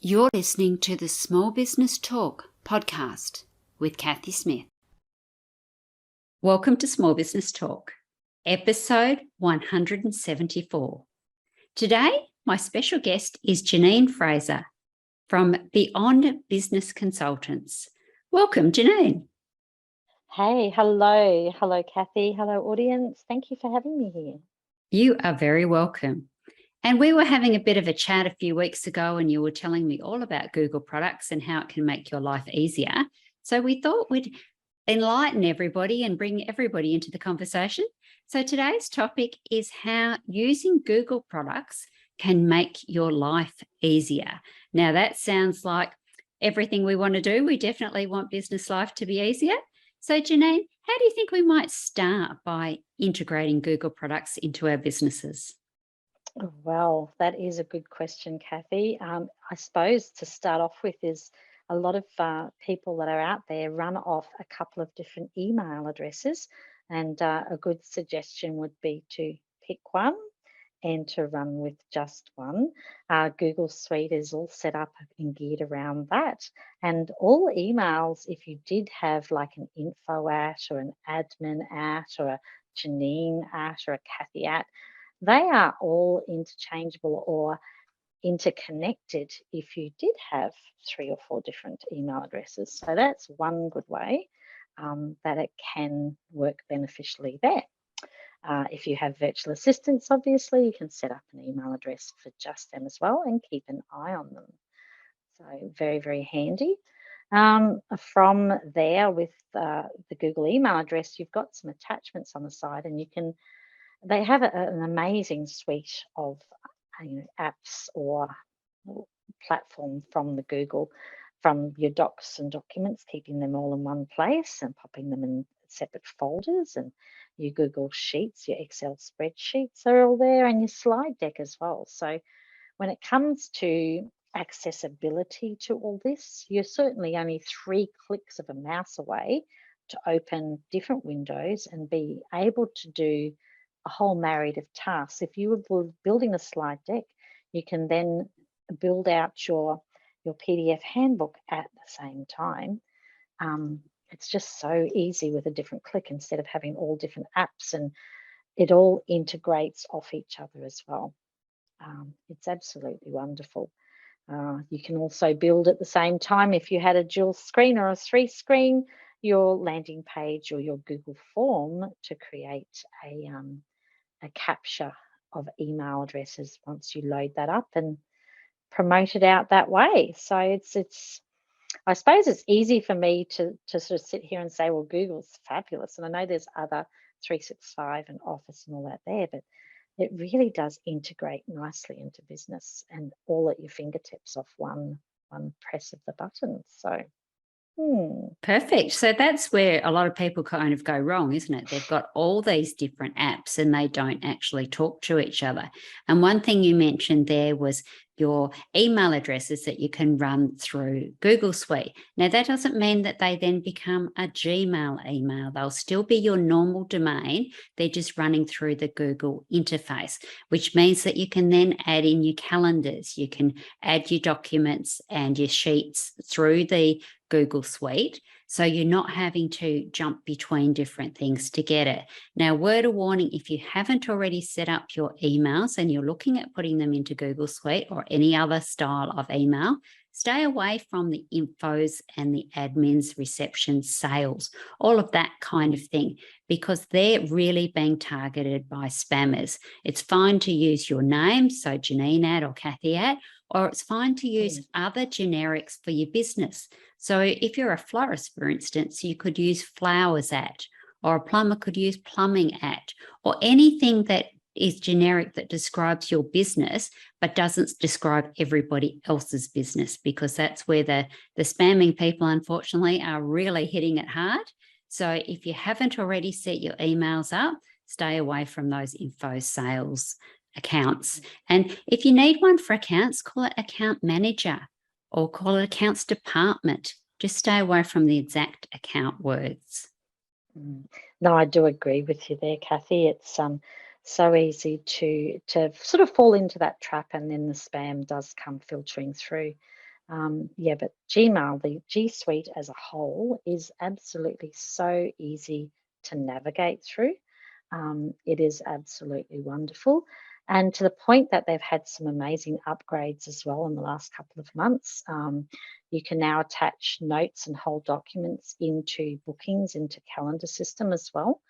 You're listening to the Small Business Talk podcast with Cathy Smith. Welcome to Small Business Talk, episode 174. Today, my special guest is Janine Fraser from Beyond Business Consultants. Welcome, Janine. Hey, hello, Cathy. Hello, audience. Thank you for having me here. You are very welcome. And we were having a bit of a chat a few weeks ago, and you were telling me all about Google products and how it can make your life easier. So we thought we'd enlighten everybody and bring everybody into the conversation. So today's topic is how using Google products can make your life easier. Now, that sounds like everything we want to do. We definitely want business life to be easier. So, Janine, how do you think we might start by integrating Google products into our businesses? Well, that is a good question, Cathy. I suppose to start off with is a lot of people that are out there run off a couple of different email addresses, and a good suggestion would be to pick one and to run with just one. Google Suite is all set up and geared around that. And all emails, if you did have like an info at or an admin at or a Janine at or a Cathy at, they are all interchangeable or interconnected if you did have 3 or 4 different email addresses. So that's one good way that it can work beneficially there. If you have virtual assistants, obviously, you can set up an email address for just them as well and keep an eye on them. So very, very handy. From there, with the Google email address, you've got some attachments on the side, and they have an amazing suite of apps or platform from the Google, from your docs and documents, keeping them all in one place and popping them in separate folders, and your Google Sheets, your Excel spreadsheets are all there, and your slide deck as well. So when it comes to accessibility to all this, you're certainly only 3 clicks of a mouse away to open different windows and be able to do a whole myriad of tasks. If you were building a slide deck, you can then build out your PDF handbook at the same time. It's just so easy with a different click instead of having all different apps, and it all integrates off each other as well. It's absolutely wonderful. You can also build at the same time, if you had a dual screen or a 3 screen, your landing page or your Google form to create a capture of email addresses once you load that up and promote it out that way. So it's I suppose it's easy for me to sort of sit here and say, well, Google's fabulous. And I know there's other 365 and Office and all that there, but it really does integrate nicely into business and all at your fingertips off one press of the button. So Perfect. So that's where a lot of people kind of go wrong, isn't it? They've got all these different apps and they don't actually talk to each other. And one thing you mentioned there was your email addresses that you can run through Google Suite. Now, that doesn't mean that they then become a Gmail email. They'll still be your normal domain. They're just running through the Google interface, which means that you can then add in your calendars. You can add your documents and your sheets through the Google Suite. So you're not having to jump between different things to get it. Now, word of warning, if you haven't already set up your emails and you're looking at putting them into Google Suite or any other style of email, stay away from the infos and the admins, reception, sales, all of that kind of thing, because they're really being targeted by spammers. It's fine to use your name, so Janine at or Cathy at, or it's fine to use other generics for your business. So if you're a florist, for instance, you could use flowers at, or a plumber could use plumbing at, or anything that is generic that describes your business, but doesn't describe everybody else's business, because that's where the spamming people, unfortunately, are really hitting it hard. So if you haven't already set your emails up, stay away from those info sales accounts. And if you need one for accounts, call it account manager or call it accounts department. Just stay away from the exact account words. No, I do agree with you there, Cathy. It's so easy to sort of fall into that trap, and then the spam does come filtering through. Yeah, but Gmail, the G Suite as a whole, is absolutely so easy to navigate through. It is absolutely wonderful. And to the point that they've had some amazing upgrades as well in the last couple of months. You can now attach notes and whole documents into bookings, into calendar system as well,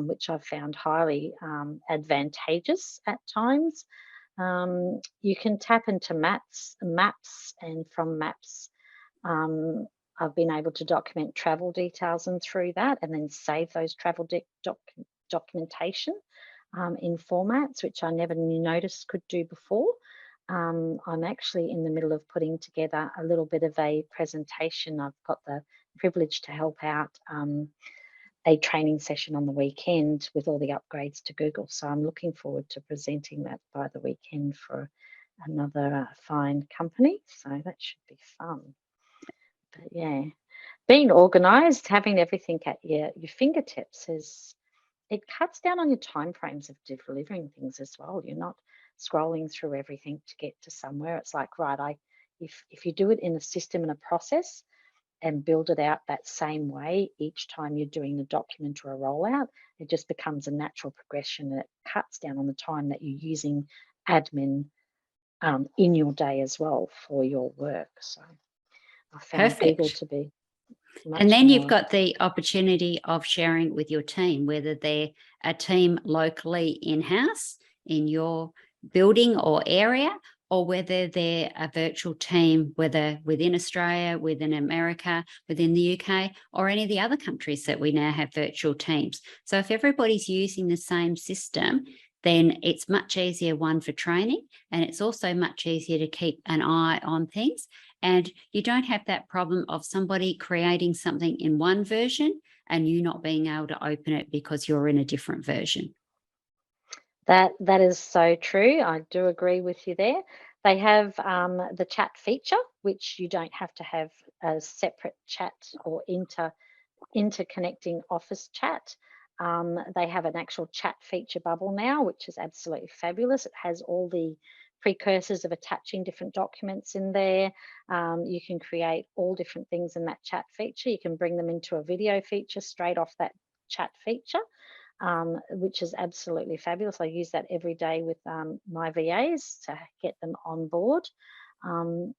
which I've found highly advantageous at times. You can tap into maps, and from maps, I've been able to document travel details and through that, and then save those travel documentation in formats which I never noticed could do before. I'm actually in the middle of putting together a little bit of a presentation. I've got the privilege to help out a training session on the weekend with all the upgrades to Google. So I'm looking forward to presenting that by the weekend for another fine company. So that should be fun. But yeah, being organised, having everything at your fingertips it cuts down on your timeframes of delivering things as well. You're not scrolling through everything to get to somewhere. It's like, right, if you do it in a system and a process and build it out that same way each time you're doing a document or a rollout, it just becomes a natural progression, and it cuts down on the time that you're using admin in your day as well for your work. So I found Google Perfect. to be And much then you've more. got the opportunity of sharing with your team, whether they're a team locally in-house in your building or area, or whether they're a virtual team, whether within Australia, within America, within the UK, or any of the other countries that we now have virtual teams. So if everybody's using the same system, then it's much easier, one, for training, and it's also much easier to keep an eye on things. And you don't have that problem of somebody creating something in one version and you not being able to open it because you're in a different version. That is so true. I do agree with you there. They have the chat feature, which you don't have to have a separate chat or interconnecting office chat. They have an actual chat feature bubble now, which is absolutely fabulous. It has all the precursors of attaching different documents in there. You can create all different things in that chat feature. You can bring them into a video feature straight off that chat feature, which is absolutely fabulous. I use that every day with my VAs to get them on board. And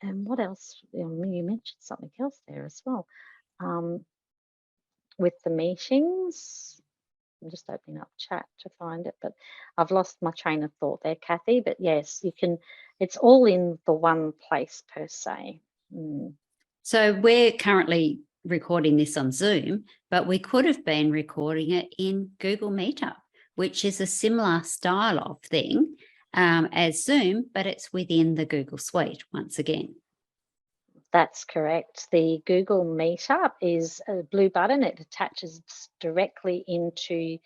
what else? You mentioned something else there as well. With the meetings, I'm just opening up chat to find it, but I've lost my train of thought there, Cathy. But yes, you can, it's all in the one place per se. So we're currently recording this on Zoom, but we could have been recording it in Google Meetup, which is a similar style of thing as Zoom, but it's within the Google Suite once again. That's correct. The Google Meetup is a blue button. It attaches directly into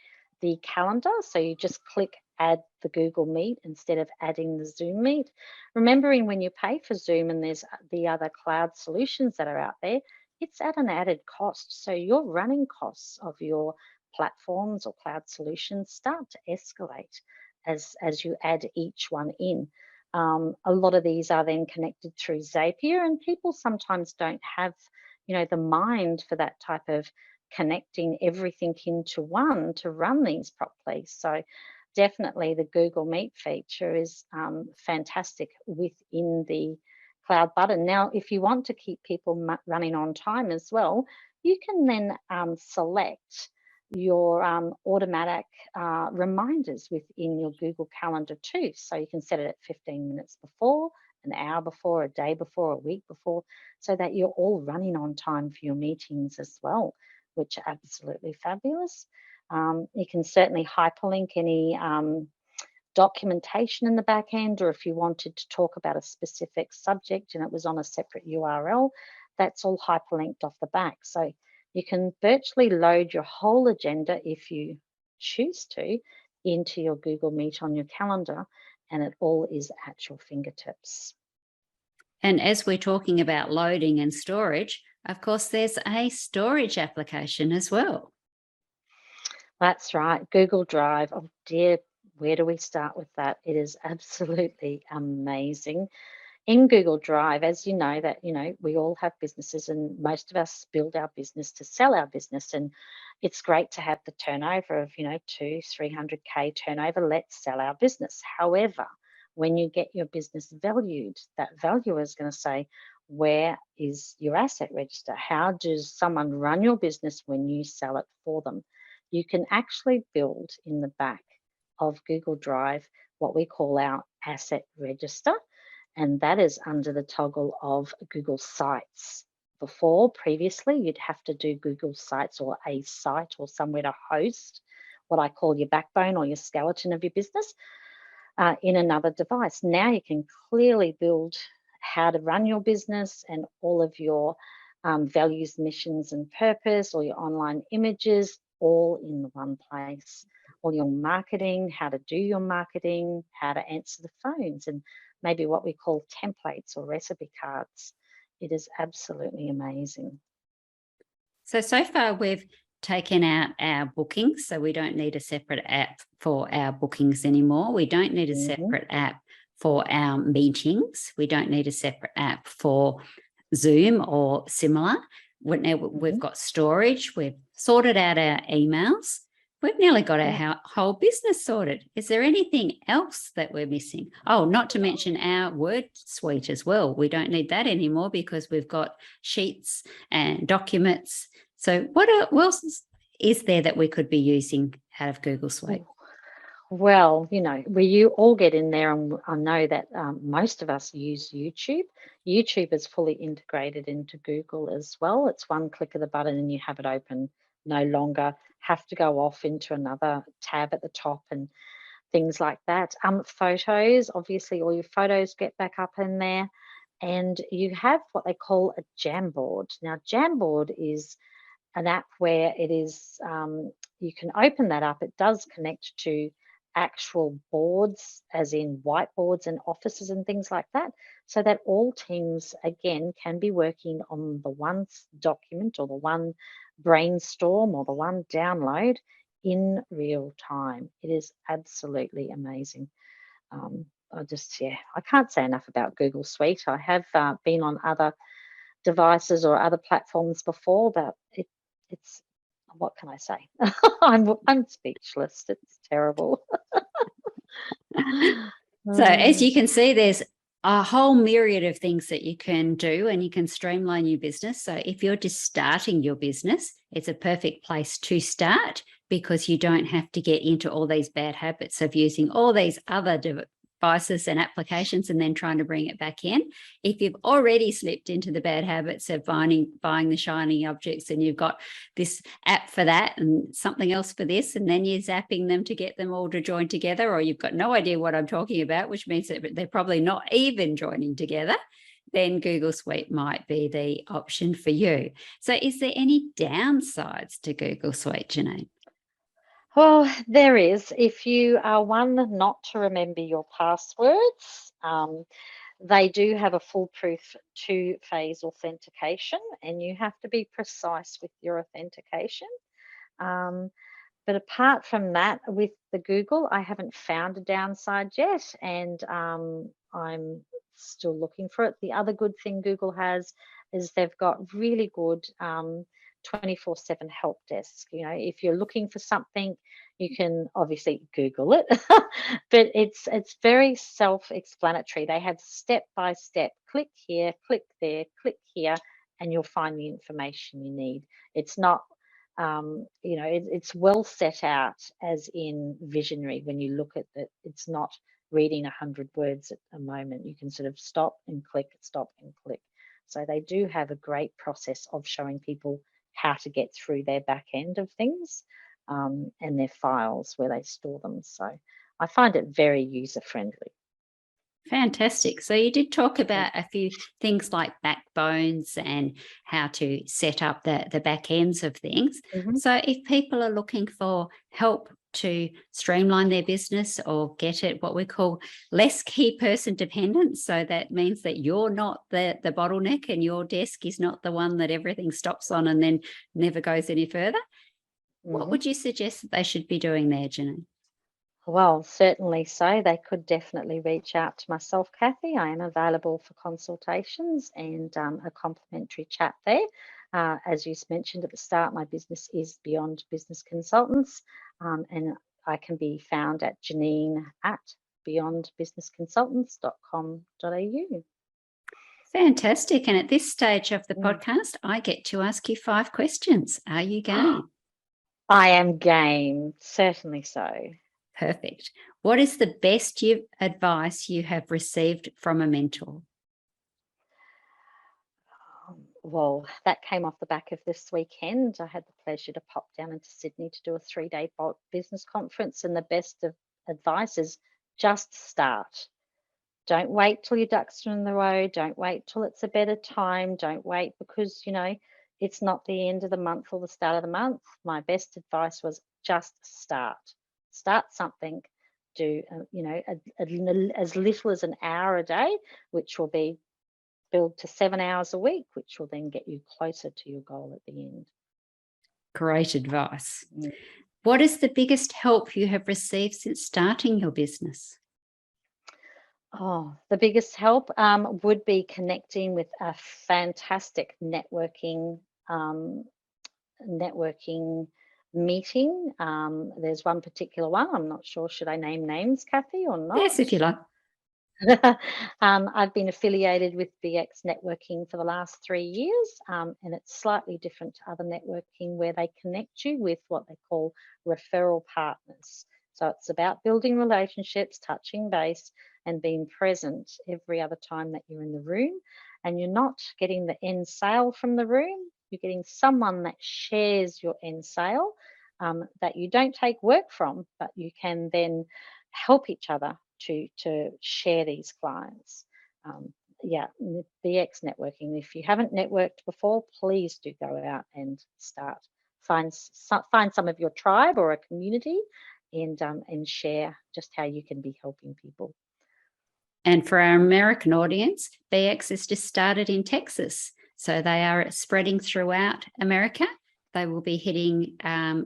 the calendar. So you just click add the Google Meet instead of adding the Zoom Meet. Remembering when you pay for Zoom and there's the other cloud solutions that are out there, it's at an added cost. So your running costs of your platforms or cloud solutions start to escalate as you add each one in. A lot of these are then connected through Zapier, and people sometimes don't have, the mind for that type of connecting everything into one to run these properly. So definitely the Google Meet feature is fantastic within the cloud button. Now, if you want to keep people running on time as well, you can then select your automatic reminders within your Google Calendar too. So you can set it at 15 minutes before, an hour before, a day before, a week before, so that you're all running on time for your meetings as well, which are absolutely fabulous. You can certainly hyperlink any documentation in the back end, or if you wanted to talk about a specific subject and it was on a separate URL, that's all hyperlinked off the back. So you can virtually load your whole agenda, if you choose to, into your Google Meet on your calendar, and it all is at your fingertips. And as we're talking about loading and storage, of course, there's a storage application as well. That's right, Google Drive. Oh dear, where do we start with that? It is absolutely amazing. in Google Drive, as you know, that, we all have businesses, and most of us build our business to sell our business. And it's great to have the turnover of, 200-300K turnover. Let's sell our business. However, when you get your business valued, that valuer is going to say, where is your asset register? How does someone run your business when you sell it for them? You can actually build in the back of Google Drive what we call our asset register, and that is under the toggle of Google Sites. Previously, you'd have to do Google Sites or a site or somewhere to host what I call your backbone or your skeleton of your business in another device. Now you can clearly build how to run your business and all of your values, missions, and purpose, or your online images, all in one place. All your marketing, how to do your marketing, how to answer the phones, and maybe what we call templates or recipe cards. It is absolutely amazing. So far we've taken out our bookings, so we don't need a separate app for our bookings anymore. We don't need a separate app for our meetings. We don't need a separate app for Zoom or similar. We've got storage. We've sorted out our emails. We've nearly got our whole business sorted. Is there anything else that we're missing? Oh, not to mention our word suite as well. We don't need that anymore because we've got sheets and documents. So what else is there that we could be using out of Google Suite? Well, you all get in there, and I know that most of us use YouTube. YouTube is fully integrated into Google as well. It's one click of the button and you have it open. No longer have to go off into another tab at the top and things like that. Photos, obviously all your photos get back up in there, and you have what they call a Jamboard. Now, Jamboard is an app where it is, you can open that up. It does connect to actual boards, as in whiteboards and offices and things like that, so that all teams, again, can be working on the one document or the one brainstorm or the one download in real time. It is absolutely amazing. I can't say enough about Google Suite. I have been on other devices or other platforms before, but it's, what can I say? I'm speechless. It's terrible. So as you can see, there's a whole myriad of things that you can do, and you can streamline your business. So if you're just starting your business, it's a perfect place to start, because you don't have to get into all these bad habits of using all these other devices and applications and then trying to bring it back in. If you've already slipped into the bad habits of buying the shiny objects, and you've got this app for that and something else for this, and then you're zapping them to get them all to join together, or you've got no idea what I'm talking about, which means that they're probably not even joining together, then Google Suite might be the option for you. So is there any downsides to Google Suite, Janine? Well, there is. If you are one not to remember your passwords, they do have a foolproof two-phase authentication, and you have to be precise with your authentication. But apart from that, with the Google, I haven't found a downside yet, and I'm still looking for it. The other good thing Google has is they've got really good 24/7 help desk. If you're looking for something, you can obviously Google it, but it's very self-explanatory. They have step-by-step, click here, click there, click here, and you'll find the information you need. It's not, it's well set out, as in visionary. When you look at it, it's not reading 100 words at a moment. You can sort of stop and click, stop and click. So they do have a great process of showing people how to get through their back end of things, and their files where they store them. So I find it very user-friendly. Fantastic. So you did talk about a few things like backbones and how to set up the back ends of things. So if people are looking for help to streamline their business or get it what we call less key person dependent, so that means that you're not the bottleneck and your desk is not the one that everything stops on and then never goes any further, what would you suggest that they should be doing there, Janine? Well, certainly so. They could definitely reach out to myself, Cathy. I am available for consultations and a complimentary chat there. As you mentioned at the start, my business is Beyond Business Consultants, and I can be found at Janine at beyondbusinessconsultants.com.au. Fantastic. And at this stage of the Mm. podcast, I get to ask you 5 questions. Are you game? I am game, certainly so. Perfect. What is the best advice you have received from a mentor? Well, that came off the back of this weekend. I had the pleasure to pop down into Sydney to do a 3-day business conference, and the best of advice is just start. Don't wait till your ducks are in the row. Don't wait till it's a better time. Don't wait because, it's not the end of the month or the start of the month. My best advice was just start. Start something. Do, as little as an hour a day, which will be build to 7 hours a week, which will then get you closer to your goal at the end. Great advice. Mm. What is the biggest help you have received since starting your business? Oh, the biggest help would be connecting with a fantastic networking meeting. There's one particular one. I'm not sure, should I name names, Cathy, or not? Yes, if you like. I've been affiliated with BX Networking for the last 3 years, and it's slightly different to other networking where they connect you with what they call referral partners. So it's about building relationships, touching base, and being present every other time that you're in the room. And you're not getting the end sale from the room, you're getting someone that shares your end sale, that you don't take work from, but you can then help each other to share these clients. BX networking. If you haven't networked before, please do go out and start. Find some of your tribe or a community, and share just how you can be helping people. And for our American audience, BX is just started in Texas. So they are spreading throughout America. They will be hitting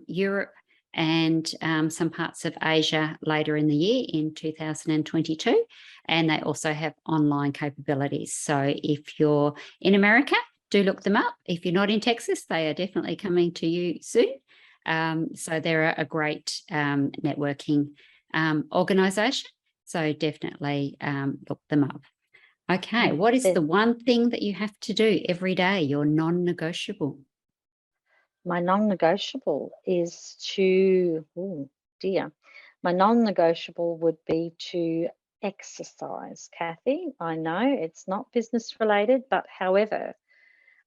Europe and some parts of Asia later in the year in 2022. And they also have online capabilities. So if you're in America, do look them up. If you're not in Texas, they are definitely coming to you soon. So they're a great networking organisation. So definitely look them up. Okay, what is the one thing that you have to do every day, your non-negotiable? My non-negotiable is to, my non-negotiable would be to exercise, Cathy. I know it's not business related, but however,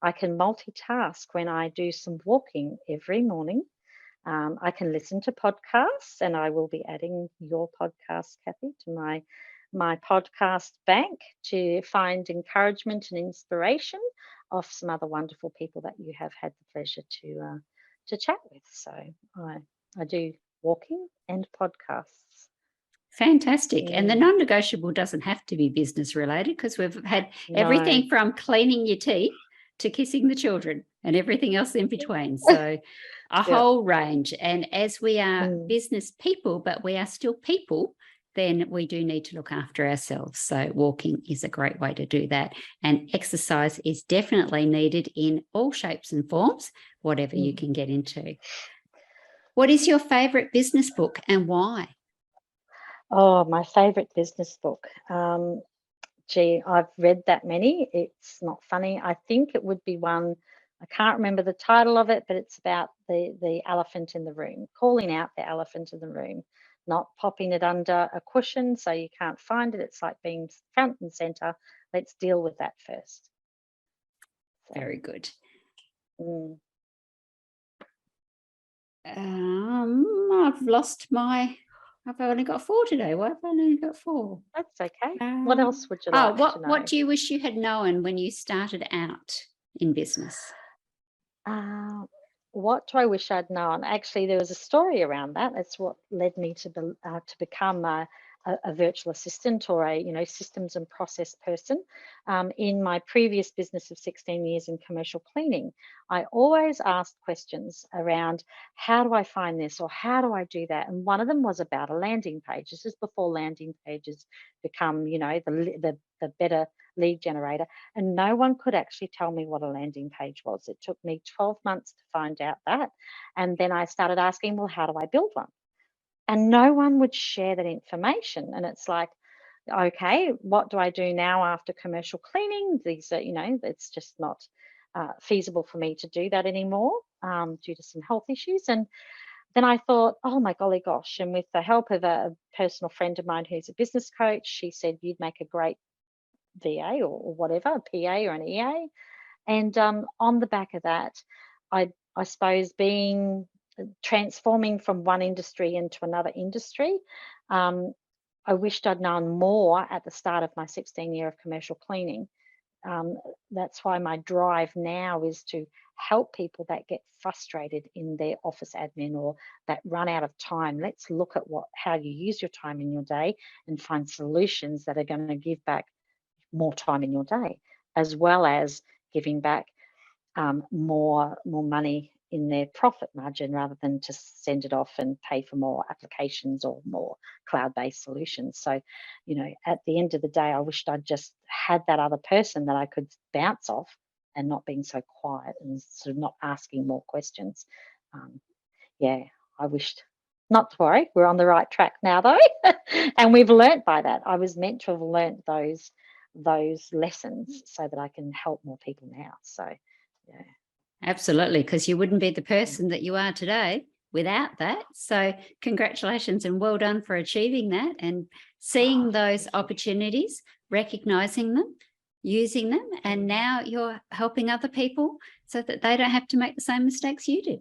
I can multitask when I do some walking every morning. I can listen to podcasts, and I will be adding your podcast, Cathy, to my podcast bank to find encouragement and inspiration of some other wonderful people that you have had the pleasure to chat with. So I do walking and podcasts. Fantastic. And the non-negotiable doesn't have to be business related, because we've had everything from cleaning your teeth to kissing the children and everything else in between. So a whole range. And as we are business people, but we are still people, then we do need to look after ourselves. So walking is a great way to do that. And exercise is definitely needed in all shapes and forms, whatever you can get into. What is your favourite business book and why? Oh, my favourite business book. I've read that many. It's not funny. I think it would be one, I can't remember the title of it, but it's about the elephant in the room, calling out the elephant in the room, not popping it under a cushion so you can't find it. It's like being front and center. Let's deal with that first. So, very good. I've only got 4 today. Why have I only got 4? That's okay. What else would you like to know? What do you wish you had known when you started out in business? What do I wish I'd known? Actually, there was a story around that. That's what led me to become a a virtual assistant or a systems and process person. In my previous business of 16 years in commercial cleaning, I always asked questions around how do I find this or how do I do that? And one of them was about a landing page. This is before landing pages become, the better lead generator. And no one could actually tell me what a landing page was. It took me 12 months to find out that. And then I started asking, well, how do I build one? And no one would share that information. And it's like, okay, what do I do now after commercial cleaning? These are, it's just not feasible for me to do that anymore due to some health issues. And then I thought, oh my golly gosh. And with the help of a personal friend of mine who's a business coach, she said, you'd make a great VA or whatever, a PA or an EA. And on the back of that, I suppose transforming from one industry into another industry, I wished I'd known more at the start of my 16 year of commercial cleaning. That's why my drive now is to help people that get frustrated in their office admin or that run out of time. Let's look at how you use your time in your day and find solutions that are going to give back more time in your day, as well as giving back more money in their profit margin rather than to send it off and pay for more applications or more cloud-based solutions. So, at the end of the day, I wished I'd just had that other person that I could bounce off and not being so quiet and sort of not asking more questions. I wished, not to worry, we're on the right track now though. And we've learnt by that. I was meant to have learnt those lessons so that I can help more people now. So, yeah. Absolutely, because you wouldn't be the person that you are today without that. So congratulations and well done for achieving that and seeing those opportunities, recognizing them, using them, and now you're helping other people so that they don't have to make the same mistakes you did.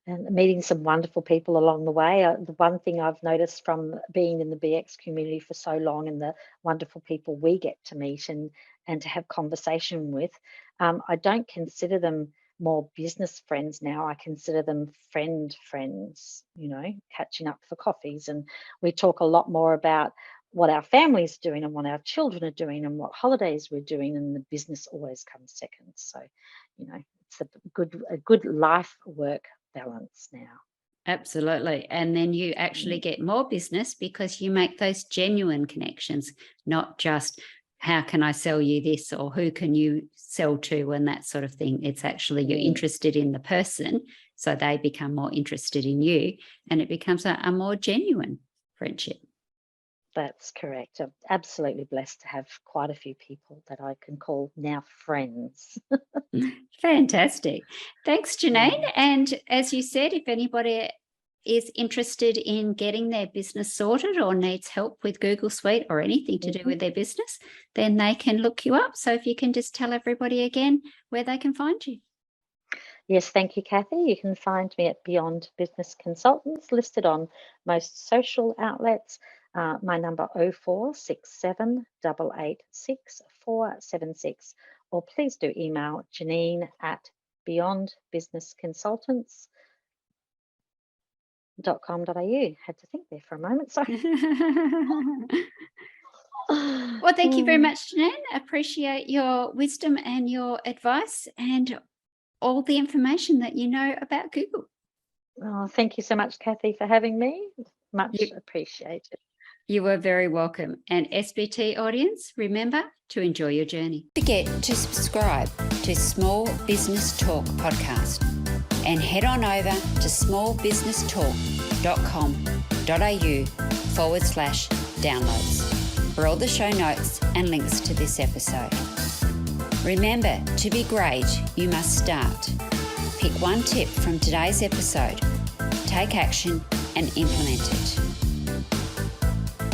And meeting some wonderful people along the way. The one thing I've noticed from being in the BX community for so long and the wonderful people we get to meet and to have conversation with, I don't consider them more business friends now. I consider them friends, catching up for coffees. And we talk a lot more about what our family's doing and what our children are doing and what holidays we're doing, and the business always comes second. So, it's a good life work balance now. Absolutely. And then you actually get more business because you make those genuine connections, not just how can I sell you this or who can you sell to and that sort of thing. It's actually you're interested in the person, so they become more interested in you, and it becomes a more genuine friendship. That's correct. I'm absolutely blessed to have quite a few people that I can call now friends. Fantastic. Thanks, Janine. And as you said, if anybody is interested in getting their business sorted or needs help with Google Suite or anything to do with their business, then they can look you up. So if you can just tell everybody again where they can find you. Yes, thank you, Cathy. You can find me at Beyond Business Consultants, listed on most social outlets. My number 0467 886 476, or please do email Janine at beyondbusinessconsultants.com.au. Had to think there for a moment, sorry. Well, thank you very much, Janine. Appreciate your wisdom and your advice and all the information that you know about Google. Oh, thank you so much, Cathy, for having me. Much appreciated. You are very welcome. And SBT audience, remember to enjoy your journey. Don't forget to subscribe to Small Business Talk podcast and head on over to smallbusinestalk.com.au/downloads for all the show notes and links to this episode. Remember, to be great, you must start. Pick one tip from today's episode, take action and implement it.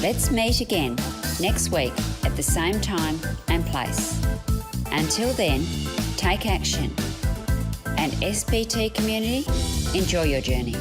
Let's meet again next week at the same time and place. Until then, take action. And SBT community, enjoy your journey.